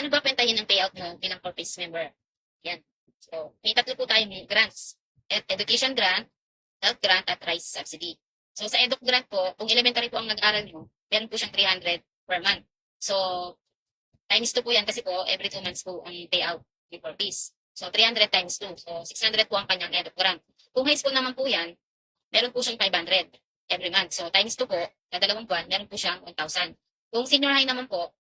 paano ba kwentahin ang payout mo bilang corpus member? Yan. So, may tatlo po tayong grants. Education grant, health grant, at rice subsidy. So, sa EDUC grant po, kung elementary po ang nag-aral nyo, meron po siyang 300 per month. So, times 2 po yan kasi po, every 2 months po ang payout ng corpus. So, 300 times 2. So, 600 po ang kanyang EDUC grant. Kung high school naman po yan, meron po siyang 500 every month. So, times 2 po, kada dalawang buwan, meron po siyang 1,000. Kung senior high naman po,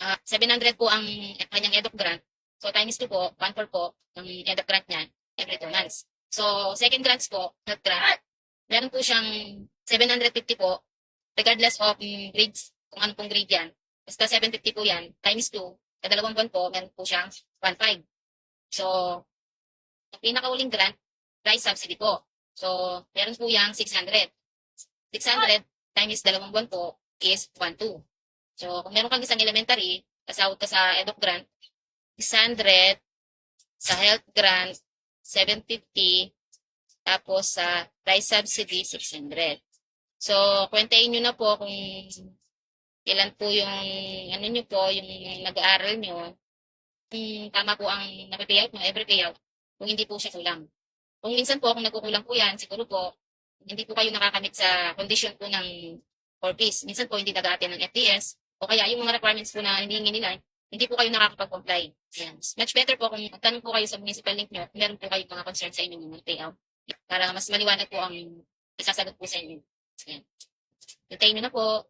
700 po ang kanyang EDUC grant. So, times 2 po, 1/4 po ang EDUC grant niya every 2 months. So, second grants po, health grant, meron po siyang 750 po, regardless of grades, kung ano pong grade yan. Basta 750 po yan, times 2, kada dalawang buwan po, meron po siyang 1,500. So, ang pinakauling grant, rice subsidy po. So, meron po yang 600. 600 times dalawang buwan po is 1,200. So, kung meron kang isang elementary, kasahod ka sa EDUC grant, 600, sa health grant, 750, tapos sa rice subsidy, 600. So, kwentain nyo na po kung ilan po yung, ano nyo po, yung nag-aaral nyo, tama po ang napipayout nyo, every payout, kung hindi po siya kulang. Kung minsan po, kung nagkukulang po yan, siguro po, hindi po kayo nakakamit sa condition po ng corpus. Minsan po, hindi nag-aatin ng FTS, o kaya yung mga requirements po na hinihingi nila, hindi po kayo nakakapag-comply. Yan. Much better po kung magtanong po kayo sa municipal link nyo, meron po kayo mga concern sa inyong mga payout. Para mas maliwanag po ang isasagot po sa inyo. Yan. Hintayin nyo na po.